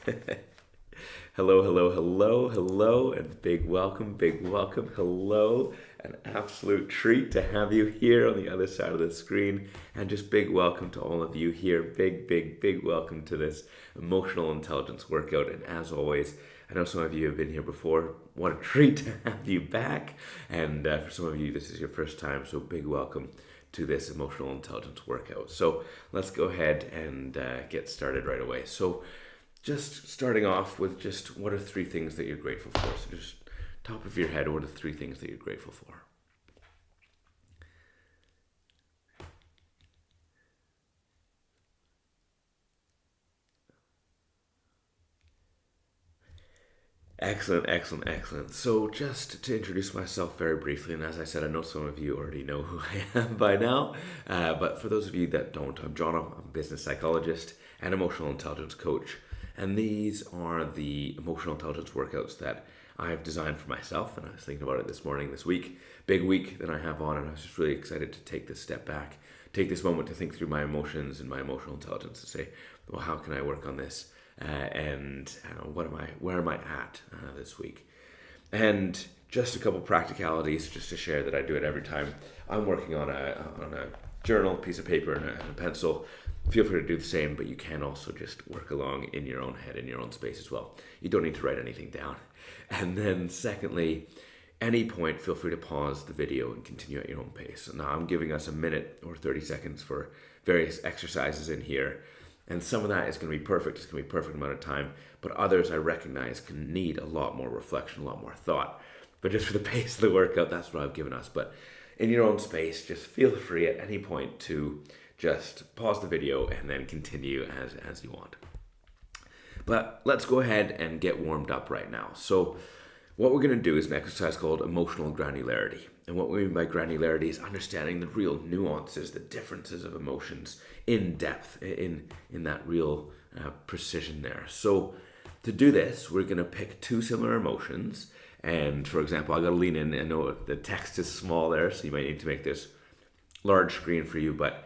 Hello, hello, hello, hello, and big welcome, big welcome. Hello, an absolute treat to have you here on the other side of the screen, and just big welcome to all of you here. Big, big, big welcome to this emotional intelligence workout. And as always, I know some of you have been here before. What a treat to have you back. And for some of you, this is your first time, so big welcome to this emotional intelligence workout. So let's go ahead and get started right away. So just starting off with just what are three things that you're grateful for? So just top of your head, what are three things that you're grateful for? Excellent, excellent, excellent. So, just to introduce myself very briefly, and as I said, I know some of you already know who I am by now, but for those of you that don't, I'm John. I'm a business psychologist and emotional intelligence coach, and these are the emotional intelligence workouts that I've designed for myself. And I was thinking about it this morning, this week, big week that I have on, and I was just really excited to take this step back, take this moment to think through my emotions and my emotional intelligence, to say, well, how can I work on this? And where am I at this week? And just a couple practicalities, just to share that I do it every time I'm working on a journal, piece of paper, and a pencil. Feel free to do the same, but you can also just work along in your own head, in your own space as well. You don't need to write anything down. And then secondly, any point, feel free to pause the video and continue at your own pace. Now I'm giving us a minute or 30 seconds for various exercises in here. And some of that is going to be perfect. It's going to be a perfect amount of time. But others I recognize can need a lot more reflection, a lot more thought. But just for the pace of the workout, that's what I've given us. But in your own space, just feel free at any point to just pause the video and then continue as you want. But let's go ahead and get warmed up right now. So what we're going to do is an exercise called emotional granularity. And what we mean by granularity is understanding the real nuances, the differences of emotions in depth, in that real precision there. So to do this, we're going to pick two similar emotions. And for example, I got to lean in. I know the text is small there, so you might need to make this large screen for you. But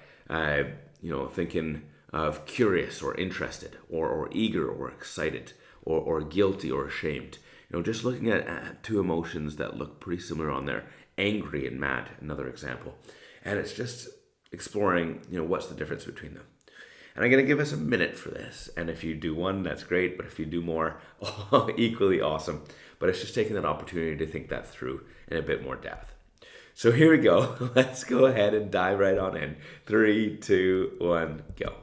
thinking of curious or interested, or eager or excited, or guilty or ashamed. Just looking at two emotions that look pretty similar on there. Angry and mad, another example. And it's just exploring, what's the difference between them. And I'm going to give us a minute for this. And if you do one, that's great. But if you do more, equally awesome. But it's just taking that opportunity to think that through in a bit more depth. So here we go. Let's go ahead and dive right on in. 3, 2, 1, go.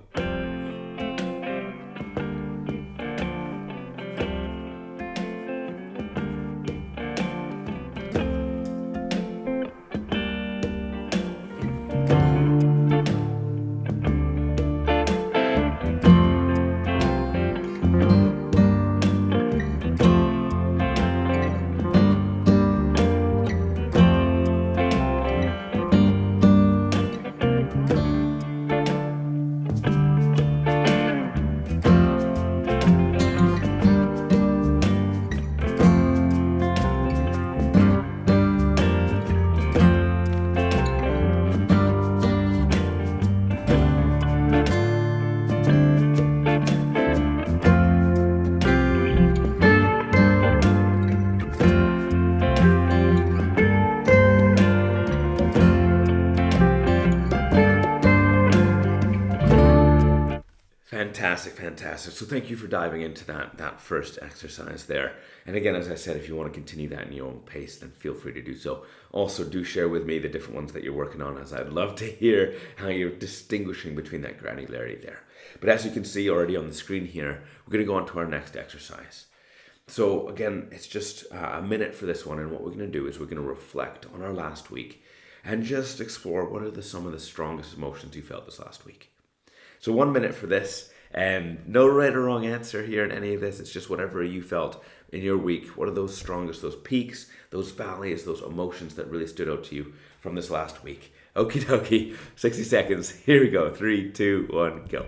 Fantastic, fantastic. So thank you for diving into that first exercise there. And again, as I said, if you want to continue that in your own pace, then feel free to do so. Also, do share with me the different ones that you're working on, as I'd love to hear how you're distinguishing between that granularity there. But as you can see already on the screen here, we're going to go on to our next exercise. So again, it's just a minute for this one. And what we're going to do is we're going to reflect on our last week and just explore what are some of the strongest emotions you felt this last week. So 1 minute for this, and no right or wrong answer here in any of this. It's just whatever you felt in your week. What are those strongest, those peaks, those valleys, those emotions that really stood out to you from this last week? Okie dokie, 60 seconds. Here we go. 3, 2, 1, go.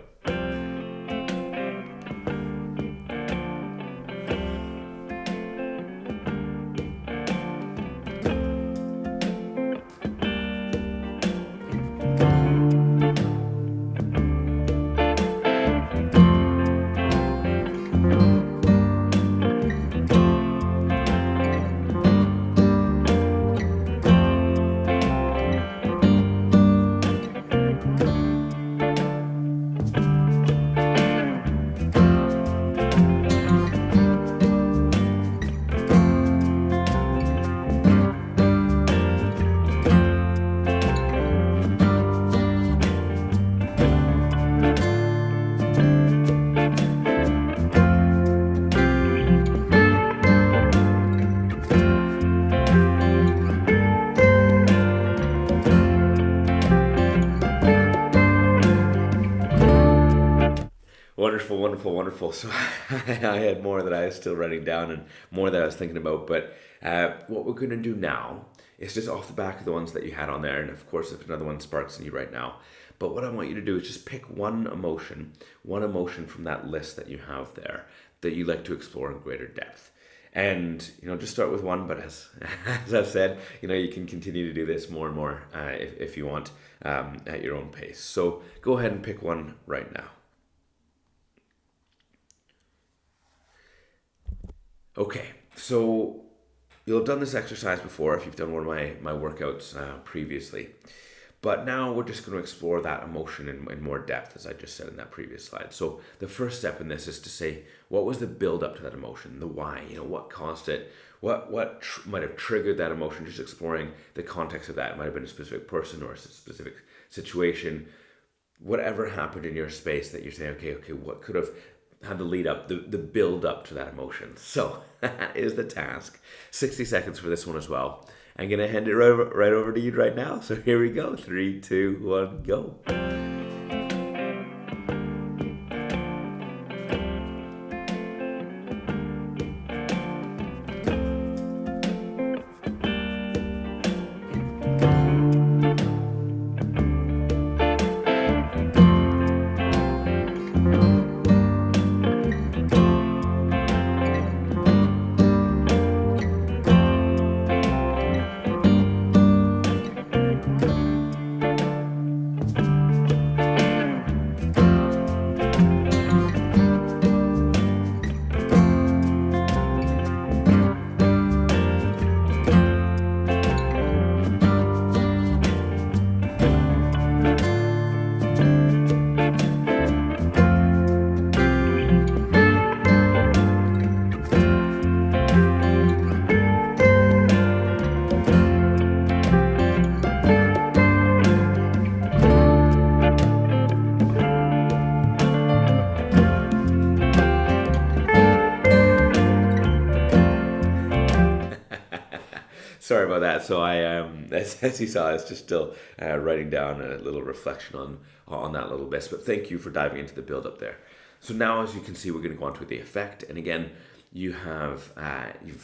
Wonderful, wonderful, wonderful. So I had more that I was still writing down and more that I was thinking about. But what we're going to do now is just off the back of the ones that you had on there. And of course, if another one sparks in you right now. But what I want you to do is just pick one emotion from that list that you have there that you like to explore in greater depth. And just start with one. But as as I've said, you can continue to do this more and more if you want at your own pace. So go ahead and pick one right now. Okay, so you'll have done this exercise before if you've done one of my workouts previously. But now we're just going to explore that emotion in more depth, as I just said in that previous slide. So the first step in this is to say, what was the build up to that emotion, the why, what caused it, what might have triggered that emotion, just exploring the context of that. It might have been a specific person or a specific situation, whatever happened in your space that you're saying, okay, what could have had the lead up, the build up to that emotion. So is the task. 60 seconds for this one as well. I'm going to hand it right over to you right now. So here we go. 3, 2, 1, go. Sorry about that. So I, as you saw, I was just still writing down a little reflection on that little bit. But thank you for diving into the build up there. So now, as you can see, we're going to go on to the effect. And again, you have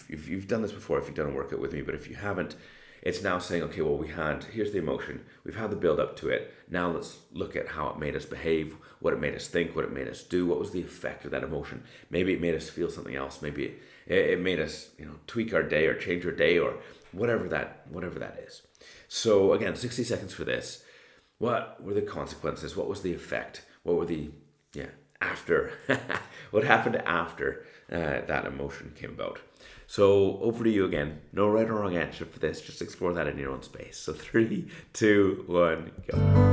you've done this before if you've done a workout with me. But if you haven't, it's now saying, okay, well, here's the emotion. We've had the build up to it. Now let's look at how it made us behave, what it made us think, what it made us do. What was the effect of that emotion? Maybe it made us feel something else. Maybe it made us, tweak our day or change our day or whatever that is. So again, 60 seconds for this. What were the consequences? What was the effect? What were the after? What happened after that emotion came about? So over to you again. No right or wrong answer for this. Just explore that in your own space. So 3, 2, 1, go.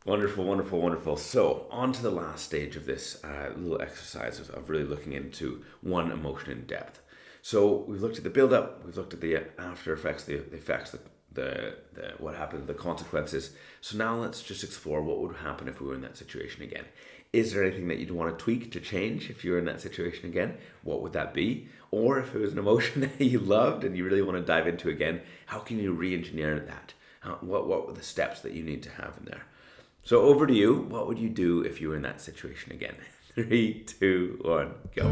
Wonderful, wonderful, wonderful. So on to the last stage of this little exercise of really looking into one emotion in depth. So we've looked at the build-up, we've looked at the after effects, the effects, the what happened, the consequences. So now let's just explore what would happen if we were in that situation again. Is there anything that you'd want to tweak to change if you were in that situation again? What would that be? Or if it was an emotion that you loved and you really want to dive into again, how can you re-engineer that? What were the steps that you need to have in there? So over to you. What would you do if you were in that situation again? 3, 2, 1, go.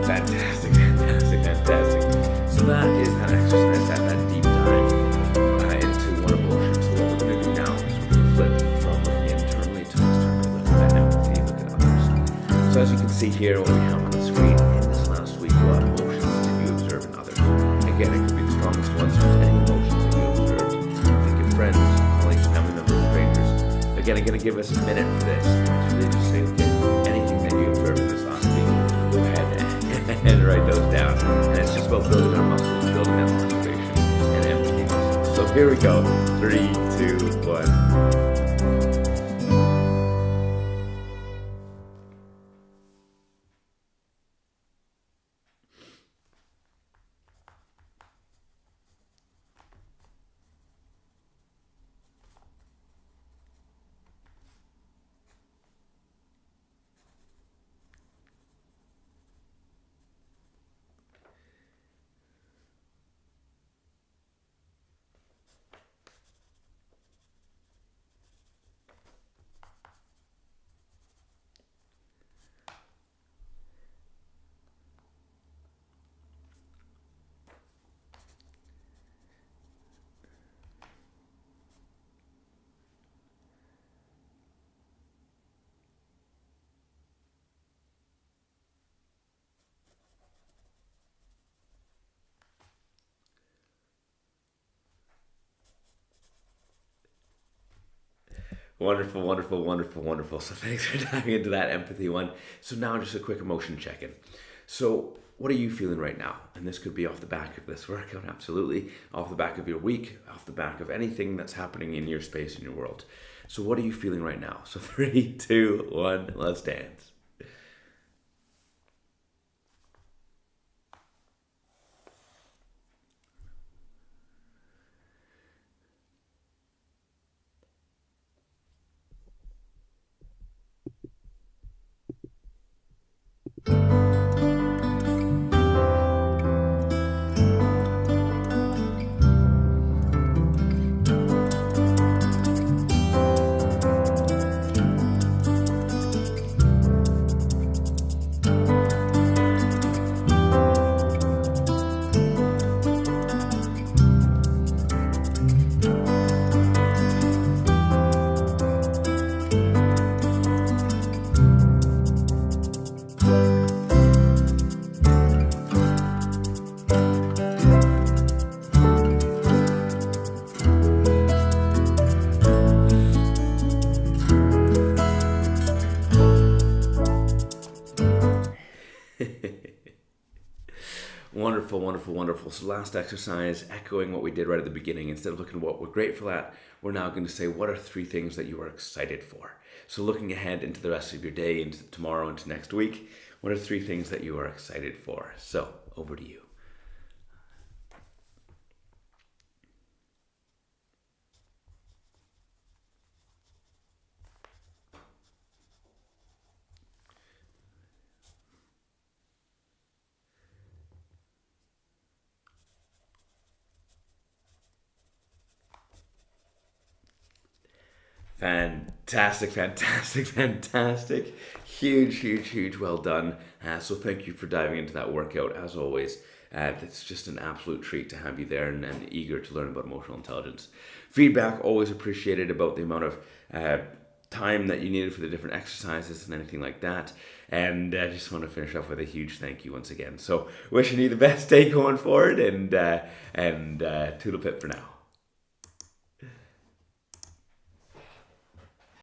Fantastic, fantastic, fantastic. So that is that exercise, that deep dive into one emotion. So what we're going to do now is we're going to flip from looking internally to externally, looking at empathy, look at others. So as you can see here, what we have on the screen in this last week, what emotions did you observe in others? Again, it could be the strongest ones, just any emotions that you observed. Think of friends, colleagues, family members, strangers. Again, I'm going to give us a minute for this. It's really just saying, okay, anything that you observed in this last week, go ahead and write those down. And it's just about building our muscles, building that motivation and empathy muscles. So here we go. 3, 2, 1. Wonderful, wonderful, wonderful, wonderful. So thanks for diving into that empathy one. So now just a quick emotion check-in. So what are you feeling right now? And this could be off the back of this workout, absolutely. Off the back of your week, off the back of anything that's happening in your space, in your world. So what are you feeling right now? So 3, 2, 1, let's dance. Wonderful, wonderful, wonderful. So last exercise, echoing what we did right at the beginning. Instead of looking at what we're grateful at, we're now going to say, what are 3 things that you are excited for? So looking ahead into the rest of your day, into tomorrow, into next week, what are 3 things that you are excited for? So over to you. Fantastic, fantastic, fantastic. Huge, huge, huge. Well done. So thank you for diving into that workout as always. It's just an absolute treat to have you there and eager to learn about emotional intelligence. Feedback always appreciated about the amount of time that you needed for the different exercises and anything like that. And I just want to finish off with a huge thank you once again. So wishing you the best day going forward and toodle pip for now.